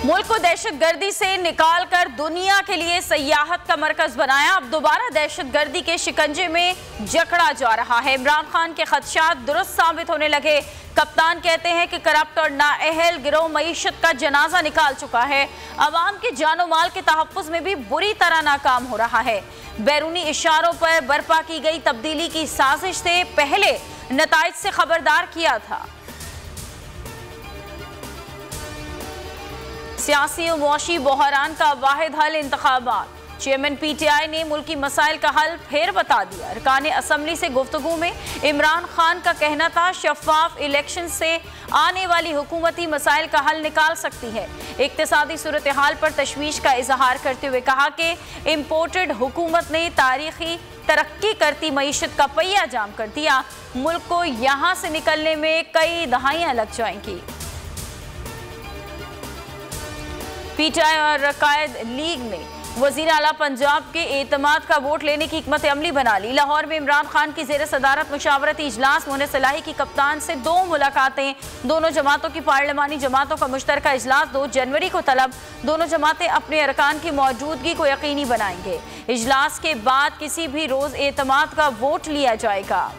मुल्क को दहशतगर्दी से निकालकर दुनिया के लिए सयाहत का मरकज बनाया। अब दोबारा दहशतगर्दी के शिकंजे में जकड़ा जा रहा है। इमरान खान के खदशात दुरुस्त साबित होने लगे। कप्तान कहते हैं कि करप्ट और नाअहल गिरोह मईशत का जनाजा निकाल चुका है। अवाम के जानो माल के तहफ़्फ़ुज़ में भी बुरी तरह नाकाम हो रहा है। बैरूनी इशारों पर बर्पा की गई तब्दीली की साजिश से पहले नताइज से खबरदार किया था। सियासी और मुआशी बहरान का वाहिद हल इंतखाबात। चेयरमैन PTI ने मुल्की मसाइल का हल फिर बता दिया। अरकान असम्बली से गुफ्तगू में इमरान खान का कहना था शफाफ इलेक्शन से आने वाली हुकूमती मसाइल का हल निकाल सकती है। इक्तिसादी सूरत हाल पर तशवीश का इजहार करते हुए कहा कि इम्पोर्टेड हुकूमत ने तारीखी तरक्की करती मईशत का पहिया जाम कर दिया। मुल्क को यहाँ से निकलने में कई दहाइयाँ लग जाएंगी। PTI और कायद लीग ने वजीर आला पंजाब के एतमाद का वोट लेने की हिकमत अमली बना ली। लाहौर में इमरान खान की जेर सदारत मुशावरती इजलास। मोहन सलाही की कप्तान से 2 मुलाकातें। दोनों जमातों की पार्लिमानी जमातों का मुश्तरका इजलास 2 जनवरी को तलब। दोनों जमातें अपने अरकान की मौजूदगी को यकीनी बनाएंगे। इजलास के बाद किसी भी रोज एतमाद का वोट लिया जाएगा।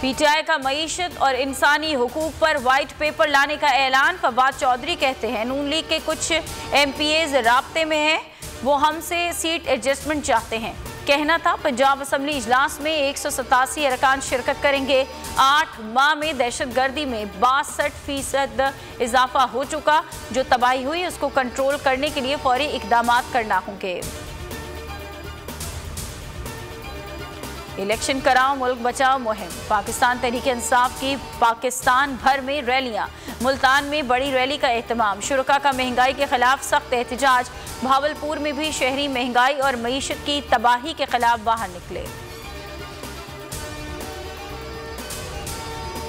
PTI का मईशत और इंसानी हुकूक पर वाइट पेपर लाने का ऐलान। फवाद चौधरी कहते हैं नून लीग के कुछ MPAs राब्ते में हैं, वो हमसे सीट एडजस्टमेंट चाहते हैं। कहना था पंजाब असम्बली इजलास में 187 अरकान शिरकत करेंगे। 8 माह में दहशतगर्दी में 62% इजाफा हो चुका। जो तबाही हुई उसको कंट्रोल करने के लिए फौरी इकदामात करना होंगे। इलेक्शन कराओ मुल्क बचाओ मुहिम। पाकिस्तान तहरीक इंसाफ की पाकिस्तान भर में रैलियां। मुल्तान में बड़ी रैली का एहतमाम। शुरका का महंगाई के खिलाफ सख्त एहतजाज। भावलपुर में भी शहरी महंगाई और मईशत की तबाही के खिलाफ बाहर निकले।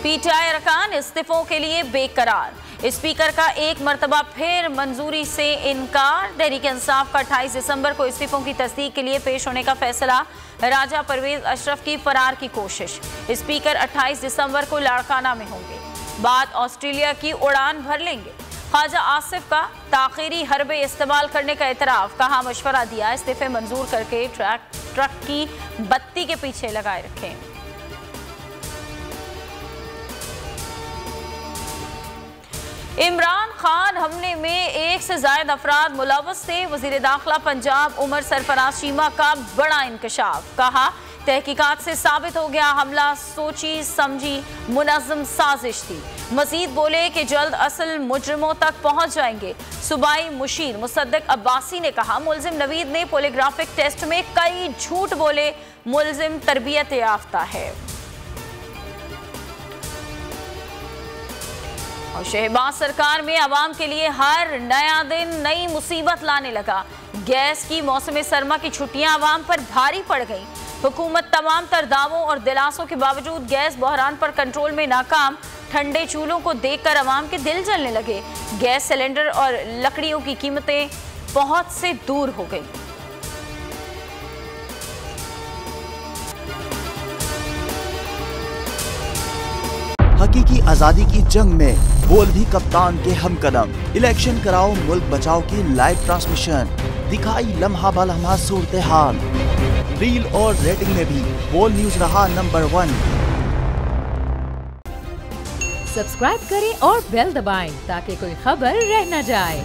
PTI अरकान इस्तीफों के लिए बेकरार। स्पीकर का एक मरतबा फिर मंजूरी से इनकार। तहरीक इंसाफ का 28 दिसंबर को इस्तीफों की तस्दीक के लिए पेश होने का फैसला। राजा परवेज अशरफ की फरार की कोशिश। स्पीकर 28 दिसंबर को लाड़काना में होंगे। बाद ऑस्ट्रेलिया की उड़ान भर लेंगे। ख्वाजा आसिफ का ताखीरी हरबे इस्तेमाल करने का एतराफ़। कहा मशवरा दिया इस्तीफे मंजूर करके ट्रक की बत्ती के पीछे लगाए रखें। इमरान खान हमले में 1 से ज़ायद अफराद मुलव्वस थे। वज़ीर दाखिला पंजाब उमर सरफराज चीमा का बड़ा इंकशाफ। कहा तहकीकात से साबित हो गया हमला सोची समझी मुनज़्ज़म साजिश थी। मजीद बोले कि जल्द असल मुजरिमों तक पहुंच जाएंगे। सूबाई मुशीर मुसद्दक अब्बासी ने कहा मुलजिम नवीद ने पोलीग्राफिक टेस्ट में कई झूठ बोले। मुलजिम तरबियत याफ्ता है। और शहबाज सरकार में आवाम के लिए हर नया दिन नई मुसीबत लाने लगा। गैस की मौसम सरमा की छुट्टियां आवाम पर भारी पड़ गईं। हुकूमत तमाम तर दावों और दिलासों के बावजूद गैस बहरान पर कंट्रोल में नाकाम। ठंडे चूल्हों को देखकर आवाम के दिल जलने लगे। गैस सिलेंडर और लकड़ियों की कीमतें पहुंच से दूर हो गई। हकीकी आजादी की जंग में बोल भी कप्तान के हमकदम। इलेक्शन कराओ मुल्क बचाओ की लाइव ट्रांसमिशन। दिखाई लम्हा बलम्हा सूरत हाल। रील और रेटिंग में भी बोल न्यूज रहा नंबर 1। सब्सक्राइब करें और बेल दबाएं ताकि कोई खबर रह न जाए।